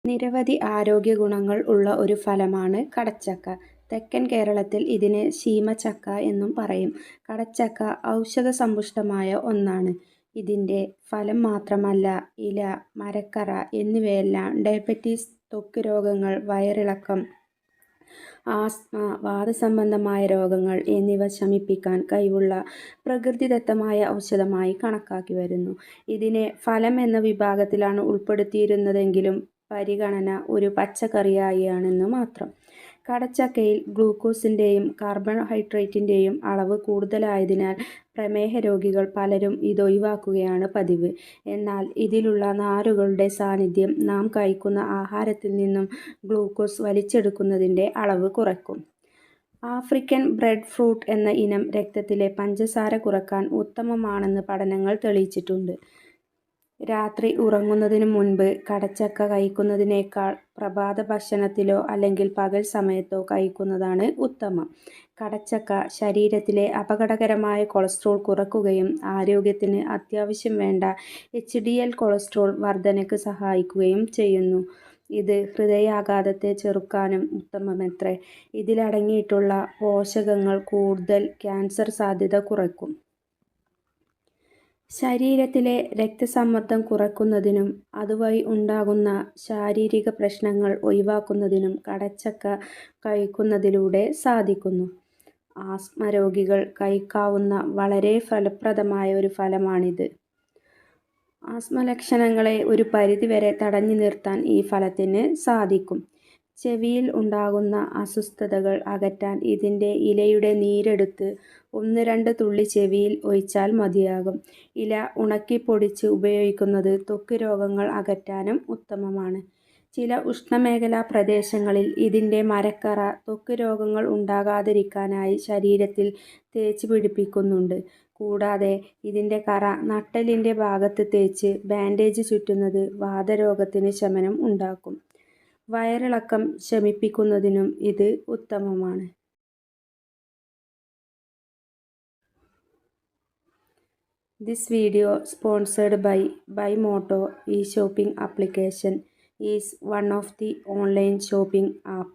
നിരവധി ആരോഗ്യ ഗുണങ്ങൾ ഉള്ള ഒരു ഫലമാണ് കടച്ചക്ക. തെക്കൻ കേരളത്തിൽ ഇതിന് ശീമച്ചക്ക എന്നും പറയും. കടച്ചക്ക ഔഷധസമ്പുഷ്ടമായ ഒന്നാണ്. ഇതിൻ്റെ ഫലം മാത്രമല്ല, ഇല, മരക്കറ എന്നിവയെല്ലാം ഡയബറ്റീസ്, ത്വക്ക് രോഗങ്ങൾ, വയറിളക്കം, ആസ്മ, വാതസംബന്ധമായ രോഗങ്ങൾ എന്നിവ ശമിപ്പിക്കാൻ കഴിവുള്ള പ്രകൃതിദത്തമായ ഔഷധമായി കണക്കാക്കി വരുന്നു. ഇതിനെ ഫലം എന്ന വിഭാഗത്തിലാണ് ഉൾപ്പെടുത്തിയിരുന്നതെങ്കിലും പരിഗണന ഒരു പച്ചക്കറിയായാണെന്ന് മാത്രം. കടച്ചക്കയിൽ ഗ്ലൂക്കോസിൻ്റെയും കാർബോഹൈഡ്രേറ്റിൻ്റെയും അളവ് കൂടുതലായതിനാൽ പ്രമേഹ രോഗികൾ പലരും ഇതൊഴിവാക്കുകയാണ് പതിവ്. എന്നാൽ ഇതിലുള്ള നാരുകളുടെ സാന്നിധ്യം നാം കഴിക്കുന്ന ആഹാരത്തിൽ നിന്നും ഗ്ലൂക്കോസ് വലിച്ചെടുക്കുന്നതിൻ്റെ അളവ് കുറയ്ക്കും. ആഫ്രിക്കൻ ബ്രെഡ് ഫ്രൂട്ട് എന്ന ഇനം രക്തത്തിലെ പഞ്ചസാര കുറയ്ക്കാൻ ഉത്തമമാണെന്ന് പഠനങ്ങൾ തെളിയിച്ചിട്ടുണ്ട്. രാത്രി ഉറങ്ങുന്നതിന് മുൻപ് കടച്ചക്ക കഴിക്കുന്നതിനേക്കാൾ പ്രഭാത ഭക്ഷണത്തിലോ അല്ലെങ്കിൽ പകൽ സമയത്തോ കഴിക്കുന്നതാണ് ഉത്തമം. കടച്ചക്ക ശരീരത്തിലെ അപകടകരമായ കൊളസ്ട്രോൾ കുറയ്ക്കുകയും ആരോഗ്യത്തിന് അത്യാവശ്യം വേണ്ട HDL കൊളസ്ട്രോൾ വർധനയ്ക്ക് സഹായിക്കുകയും ചെയ്യുന്നു. ഇത് ഹൃദയാഘാതത്തെ ചെറുക്കാനും ഉത്തമമത്രേ. ഇതിലടങ്ങിയിട്ടുള്ള പോഷകങ്ങൾ കൂടുതൽ ക്യാൻസർ സാധ്യത കുറയ്ക്കും. ശരീരത്തിലെ രക്തസമ്മർദ്ദം കുറയ്ക്കുന്നതിനും അതുവഴി ഉണ്ടാകുന്ന ശാരീരിക പ്രശ്നങ്ങൾ ഒഴിവാക്കുന്നതിനും കടച്ചക്ക കഴിക്കുന്നതിലൂടെ സാധിക്കുന്നു. ആസ്മ രോഗികൾ കഴിക്കാവുന്ന വളരെ ഫലപ്രദമായ ഒരു ഫലമാണിത്. ആസ്മ ലക്ഷണങ്ങളെ ഒരു പരിധിവരെ തടഞ്ഞു നിർത്താൻ ഈ ഫലത്തിന് സാധിക്കും. ചെവിയിൽ ഉണ്ടാകുന്ന അസ്വസ്ഥതകൾ അകറ്റാൻ ഇതിൻ്റെ ഇലയുടെ നീരെടുത്ത് 1-2 തുള്ളി ചെവിയിൽ ഒഴിച്ചാൽ മതിയാകും. ഇല ഉണക്കിപ്പൊടിച്ച് ഉപയോഗിക്കുന്നത് ത്വക്ക് രോഗങ്ങൾ അകറ്റാനും ഉത്തമമാണ്. ചില ഉഷ്ണമേഖലാ പ്രദേശങ്ങളിൽ ഇതിൻ്റെ മരക്കറ ത്വക്ക് രോഗങ്ങൾ ഉണ്ടാകാതിരിക്കാനായി ശരീരത്തിൽ തേച്ച് പിടിപ്പിക്കുന്നുണ്ട്. കൂടാതെ ഇതിൻ്റെ കറ നട്ടെല്ലിൻ്റെ ഭാഗത്ത് തേച്ച് ബാൻഡേജ് ചുറ്റുന്നത് വാതരോഗത്തിന് ശമനം ഉണ്ടാക്കും. വയറിളക്കം ശമിപ്പിക്കുന്നതിനും ഇത് ഉത്തമമാണ്. This video sponsored by Buymoto e-shopping application is one of the online shopping app.